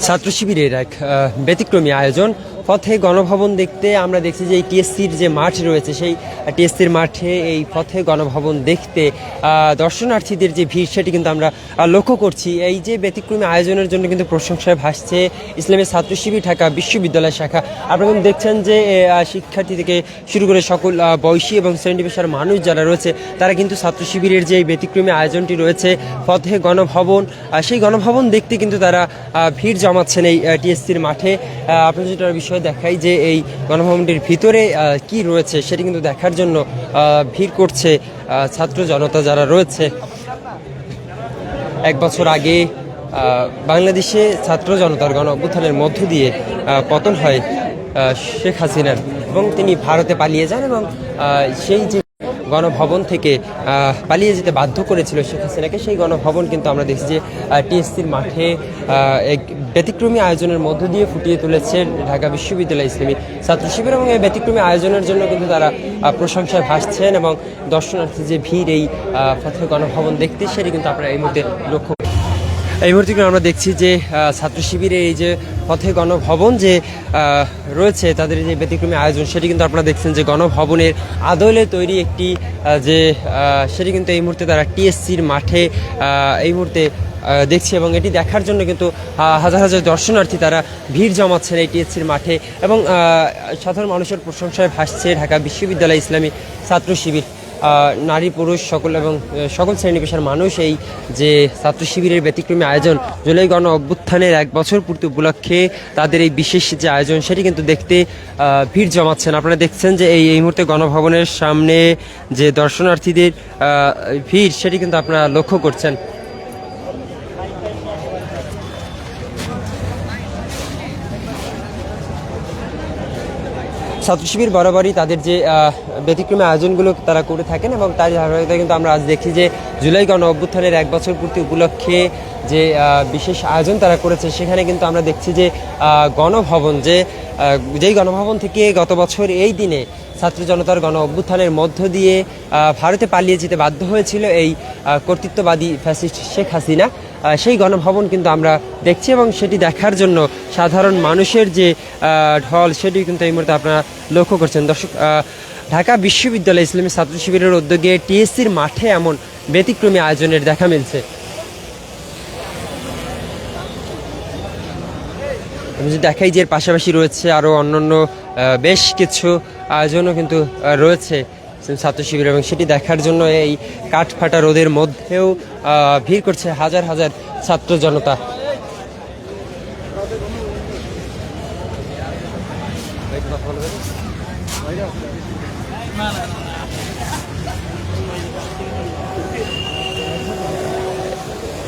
ছাত্র শিবিরের এক ব্যতিক্রমী আয়োজন পথে গণভবন দেখতে আমরা দেখছি যে এই টিএসসির যে মাঠ রয়েছে সেই টিএসসির মাঠে এই পথে গণভবন দেখতে দর্শনার্থীদের যে ভিড় সেটি কিন্তু আমরা লক্ষ্য করছি। এই যে ব্যতিক্রমী আয়োজনের জন্য কিন্তু প্রশংসায় ভাসছে ইসলামী ছাত্র শিবির ঢাকা বিশ্ববিদ্যালয় শাখা। আপনারা কিন্তু দেখছেন যে শিক্ষার্থী থেকে শুরু করে সকল বয়সী এবং শ্রেণী পেশার মানুষ যারা রয়েছে তারা কিন্তু ছাত্র শিবিরের যে এই ব্যতিক্রমী আয়োজনটি রয়েছে পথে গণভবন, সেই গণভবন দেখতে কিন্তু তারা ভিড় জমাচ্ছেন এই টিএসসির মাঠে। আপনার যেটা বিষয় দেখাই যে এই গণভবনটির ভিতরে কি রয়েছে সেটি কিন্তু দেখার জন্য ভিড় করছে ছাত্র জনতা যারা রয়েছে। এক বছর আগে বাংলাদেশে ছাত্র জনতার গণ অভ্যুত্থানের মধ্য দিয়ে পতন হয় শেখ হাসিনার এবং তিনি ভারতে পালিয়ে যান এবং সেই যে গণভবন থেকে পালিয়ে যেতে বাধ্য করেছিল শেখ হাসিনাকে, সেই গণভবন কিন্তু আমরা দেখছি যে টিএসসির মাঠে এক ব্যতিক্রমী আয়োজনের মধ্য দিয়ে ফুটিয়ে তুলেছে ঢাকা বিশ্ববিদ্যালয় ইসলামী ছাত্র শিবির এবং এই ব্যতিক্রমী আয়োজনের জন্য কিন্তু তারা প্রশংসায় ভাসছেন এবং দর্শনার্থী যে ভিড় এই পথে গণভবন দেখতে সেটি কিন্তু আপনারা এই মুহূর্তে লক্ষ্য। এই মুহূর্তে আমরা দেখছি যে ছাত্র শিবিরের এই যে পথে গণভবন যে রয়েছে তাদের যে ব্যতিক্রমী আয়োজন সেটি কিন্তু আপনারা দেখছেন যে গণভবনের আদলে তৈরি একটি যে সেটি কিন্তু এই মুহূর্তে তারা টিএসসির মাঠে এই মুহূর্তে দেখছি এবং এটি দেখার জন্য কিন্তু হাজার হাজার দর্শনার্থী তারা ভিড় জমাচ্ছেন এই টিএসসির মাঠে এবং সাধারণ মানুষের প্রশংসায় ভাসছে ঢাকা বিশ্ববিদ্যালয় ইসলামী ছাত্র শিবির। নারী পুরুষ সকল এবং সকল শ্রেণী পেশার মানুষ এই যে ছাত্র শিবিরের ব্যতিক্রমী আয়োজন জুলাই গণ অভ্যুত্থানের 1 বছর পূর্তি উপলক্ষে তাদের এই বিশেষ যে আয়োজন সেটি কিন্তু দেখতে ভিড় জমাচ্ছেন। আপনারা দেখছেন যে এই মুহূর্তে গণভবনের সামনে যে দর্শনার্থীদের ভিড় সেটি কিন্তু আপনারা লক্ষ্য করছেন। ছাত্র শিবির বরাবরই তাদের যে ব্যতিক্রমী আয়োজনগুলো তারা করে থাকেন এবং তার ধারাবাহিকতায় কিন্তু আমরা আজ দেখি যে জুলাই গণ অভ্যুত্থানের 1 বছর পূর্তি উপলক্ষে যে বিশেষ আয়োজন তারা করেছে সেখানে কিন্তু আমরা দেখছি যে গণভবন যেই গণভবন থেকে গত বছর এই দিনে ছাত্র জনতার গণ অভ্যুত্থানের মধ্য দিয়ে ভারতে পালিয়ে যেতে বাধ্য হয়েছিল এই কর্তৃত্ববাদী ফ্যাসিস্ট শেখ হাসিনা, সেই গণভবন কিন্তু আমরা দেখছি এবং সেটি দেখার জন্য সাধারণ মানুষের যে ঢল সেটি কিন্তু এই মুহূর্তে আপনারা লক্ষ্য করছেন। দর্শক, ঢাকা বিশ্ববিদ্যালয় ইসলামী ছাত্র শিবিরের উদ্যোগে টিএসসির মাঠে এমন ব্যতিক্রমী আয়োজনের দেখা মিলছে। আমি যদি দেখাই যে এর পাশাপাশি রয়েছে আরও অন্যান্য বেশ কিছু আয়োজনও কিন্তু রয়েছে ছাত্র শিবির এবং সেটি দেখার জন্য এই কাঠফাটা রোদের মধ্যেও ভিড় করছে হাজার হাজার ছাত্র জনতা।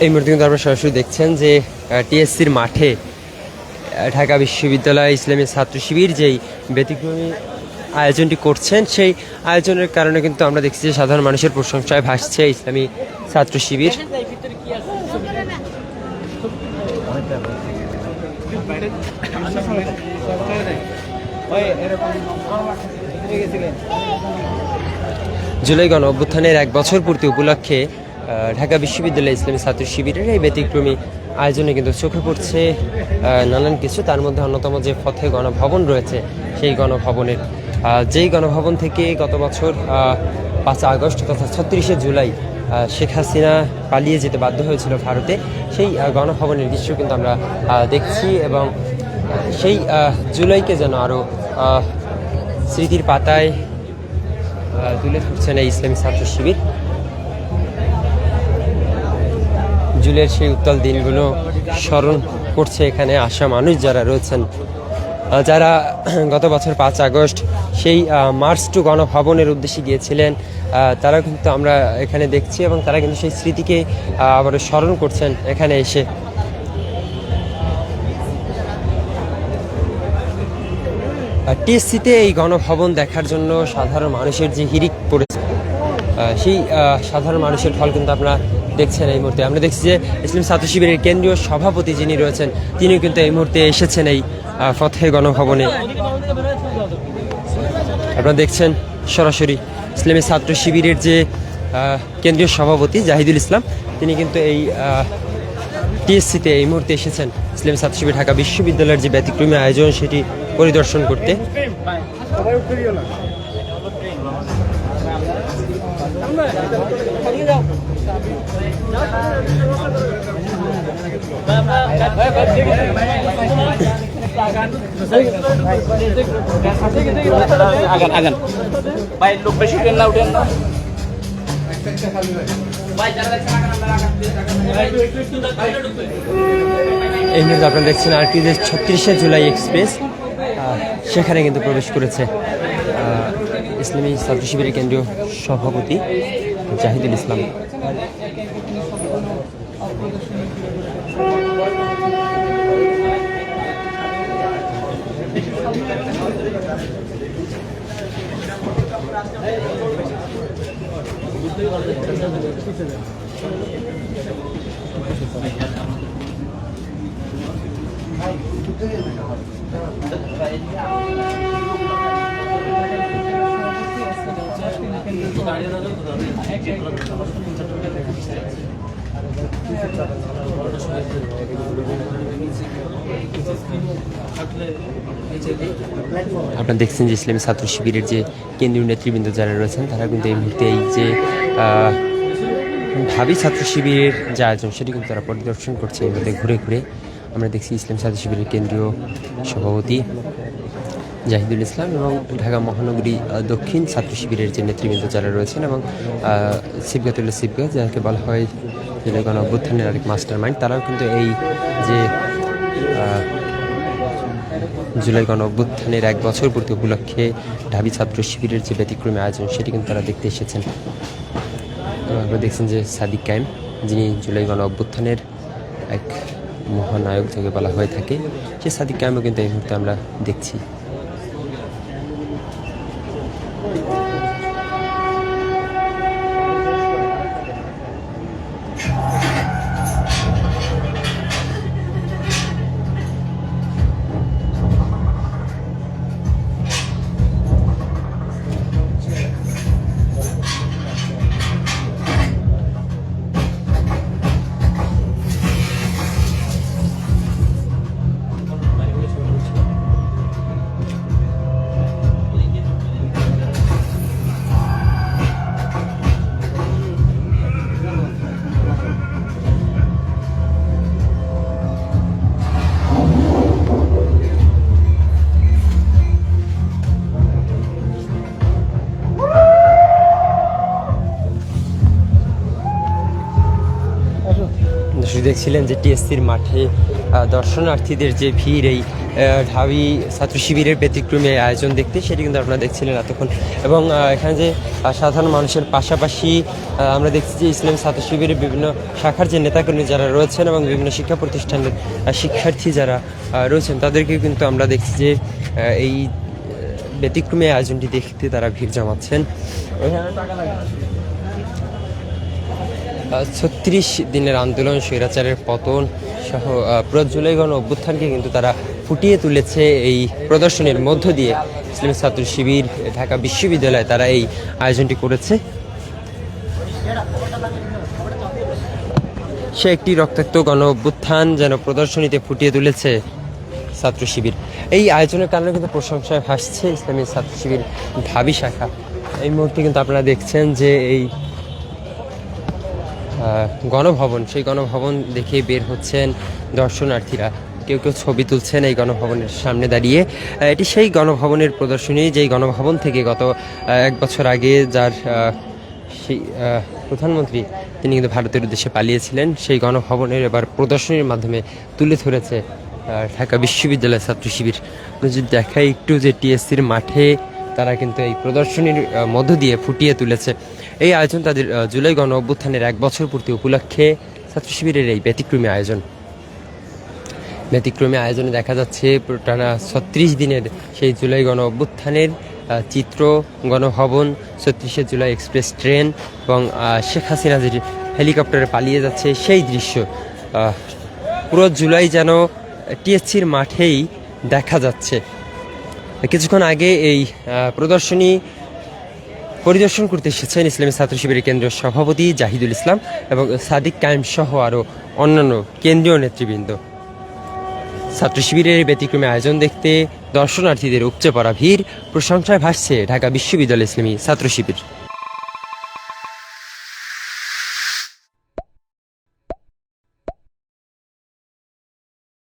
এই মুহূর্তে কিন্তু আপনারা সরাসরি দেখছেন যে টিএসসির মাঠে ঢাকা বিশ্ববিদ্যালয় ইসলামী ছাত্র শিবির যেই ব্যতিক্রমী আয়োজনটি করছেন সেই আয়োজনের কারণে কিন্তু আমরা দেখছি যে সাধারণ মানুষের প্রশংসায় ভাসছে ইসলামী ছাত্র শিবির। জুলাই গণ অভ্যুত্থানের 1 বছর পূর্তি উপলক্ষে ঢাকা বিশ্ববিদ্যালয় ইসলামী ছাত্র শিবিরের এই ব্যতিক্রমী আয়োজনে কিন্তু চোখে পড়ছে নানান কিছু। তার মধ্যে অন্যতম যে পথে গণভবন রয়েছে সেই গণভবনের যেই গণভবন থেকে গত বছর 5 আগস্ট তথা 36শে জুলাই শেখ হাসিনা পালিয়ে যেতে বাধ্য হয়েছিল ভারতে, সেই গণভবনের দৃশ্য কিন্তু আমরা দেখছি এবং সেই জুলাইকে যেন আরও স্মৃতির পাতায় তুলে ধরছেন এই ইসলামী ছাত্র শিবির। জুলাইয়ের সেই উত্তাল দিনগুলো স্মরণ করছে এখানে আসা মানুষ যারা রয়েছেন, যারা গত বছর 5 আগস্ট সেই মার্চ টু গণভবনের উদ্দেশ্যে গিয়েছিলেন, তারা কিন্তু আমরা এখানে দেখছি এবং তারা কিন্তু সেই স্মৃতিকে আবারও স্মরণ করছেন এখানে এসে। টিএসসিতে এই গণভবন দেখার জন্য সাধারণ মানুষের যে হিড়িক পড়েছে সেই সাধারণ মানুষের ফল কিন্তু আপনারা দেখছেন। এই মুহূর্তে আমরা দেখছি যে ইসলামী ছাত্র শিবিরের কেন্দ্রীয় সভাপতি যিনি রয়েছেন তিনিও কিন্তু এই মুহূর্তে এসেছেন এই পথে গণভবনে। আপনারা দেখছেন সরাসরি ইসলামী ছাত্র শিবিরের যে কেন্দ্রীয় সভাপতি জাহিদুল ইসলাম তিনি কিন্তু এই টিএসসিতে এই মুহূর্তে এসেছেন ইসলামী ছাত্র শিবির ঢাকা বিশ্ববিদ্যালয়ের যে ব্যতিক্রমী আয়োজন সেটি পরিদর্শন করতে। আগান ভাই, লোক বেশি উঠেন না, উঠেন না। এই মুহূর্তে আপনারা দেখছেন আর কি যে 36শে জুলাই এক্সপ্রেস সেখানে কিন্তু প্রবেশ করেছে ইসলামী ছাত্র শিবিরের কেন্দ্রীয় সভাপতি জাহিদুল ইসলাম। আপনারা দেখছেন যে ইসলামী ছাত্র শিবিরের যে কেন্দ্রীয় নেতৃবৃন্দ যারা রয়েছেন তারা কিন্তু এই মুহূর্তে এই যে ঢাবি ছাত্র শিবিরের যে আয়োজন সেটি কিন্তু তারা পরিদর্শন করছে এই মুহূর্তে ঘুরে ঘুরে। আমরা দেখছি ইসলামী ছাত্র শিবিরের কেন্দ্রীয় সভাপতি জাহিদুল ইসলাম এবং ঢাকা মহানগরী দক্ষিণ ছাত্র শিবিরের যে নেতৃবৃন্দ যারা রয়েছেন এবং সিবগাতুল্লাহ সিবগা যাকে বলা হয় জুলাই গণ অভ্যুত্থানের আরেক মাস্টার মাইন্ড, তারাও কিন্তু এই যে জুলাই গণ অভ্যুত্থানের 1 বছর পূর্তি উপলক্ষে ঢাবি ছাত্র শিবিরের যে ব্যতিক্রমী আয়োজন সেটি কিন্তু তারা দেখতে এসেছেন। আপনারা দেখছেন যে সাদিক কায়েম, যিনি জুলাই গণ অভ্যুত্থানের এক মহানায়ক যাকে বলা হয়ে থাকে, সে সাদিক কায়েমও কিন্তু এই মুহূর্তে আমরা দেখছি। দেখছিলেন যে টিএসসির মাঠে দর্শনার্থীদের যে ভিড় এই ঢাবি ছাত্র শিবিরের ব্যতিক্রমী আয়োজন দেখতে, সেটি কিন্তু আপনারা দেখছিলেন এতক্ষণ। এবং এখানে যে সাধারণ মানুষের পাশাপাশি আমরা দেখছি যে ইসলামী ছাত্র শিবিরের বিভিন্ন শাখার যে নেতাকর্মী যারা রয়েছেন এবং বিভিন্ন শিক্ষা প্রতিষ্ঠানের শিক্ষার্থী যারা রয়েছেন তাদেরকে কিন্তু আমরা দেখছি যে এই ব্যতিক্রমী আয়োজনটি দেখতে তারা ভিড় জমাচ্ছেন। 36 দিনের আন্দোলন, স্বৈরাচারের পতন সহ পুরো জুলাই গণ অভ্যুত্থানকে কিন্তু তারা ফুটিয়ে তুলেছে এই প্রদর্শনীর মধ্য দিয়ে। ইসলামী ছাত্র শিবির ঢাকা বিশ্ববিদ্যালয়ে তারা এই আয়োজনটি করেছে। সে একটি রক্তাক্ত গণ অভ্যুত্থান যেন প্রদর্শনীতে ফুটিয়ে তুলেছে ছাত্র শিবির। এই আয়োজনের কারণে কিন্তু প্রশংসায় ভাসছে ইসলামী ছাত্র শিবির ঢাবি শাখা। এই মুহূর্তে কিন্তু আপনারা দেখছেন যে এই গণভবন, সেই গণভবন দেখে বের হচ্ছেন দর্শনার্থীরা, কেউ কেউ ছবি তুলছেন এই গণভবনের সামনে দাঁড়িয়ে। এটি সেই গণভবনের প্রদর্শনী যেই গণভবন থেকে গত 1 বছর আগে যার সেই প্রধানমন্ত্রী তিনি কিন্তু ভারতের উদ্দেশ্যে পালিয়েছিলেন, সেই গণভবনের এবার প্রদর্শনীর মাধ্যমে তুলে ধরেছে ঢাকা বিশ্ববিদ্যালয় ছাত্র শিবির। যদি দেখাই একটু যে টিএসসির মাঠে তারা কিন্তু এই প্রদর্শনীর মধ্য দিয়ে ফুটিয়ে তুলেছে এই আয়োজন তাদের জুলাই গণ অভ্যুত্থানের 1 বছর পূর্তি উপলক্ষে ছাত্র শিবিরের এই ব্যতিক্রমী আয়োজন। ব্যতিক্রমী আয়োজনে দেখা যাচ্ছে টানা 36 দিনের সেই জুলাই গণ অভ্যুত্থানের চিত্র, গণভবন, 36শে জুলাই এক্সপ্রেস ট্রেন এবং শেখ হাসিনা যে হেলিকপ্টারে পালিয়ে যাচ্ছে সেই দৃশ্য পুরো জুলাই যেন টিএসসির মাঠেই দেখা যাচ্ছে। কিছুক্ষণ আগে এই প্রদর্শনী পরিদর্শন করতে এসেছেন ইসলামী ছাত্র শিবিরের কেন্দ্রীয় সভাপতি জাহিদুল ইসলাম এবং সাদিক কায়েম সহ আরও অন্যান্য কেন্দ্রীয় নেতৃবৃন্দ। ছাত্র শিবিরের এই ব্যতিক্রমী আয়োজন দেখতে দর্শনার্থীদের উপচে পড়া ভিড়, প্রশংসায় ভাসছে ঢাকা বিশ্ববিদ্যালয় ইসলামী ছাত্র শিবির।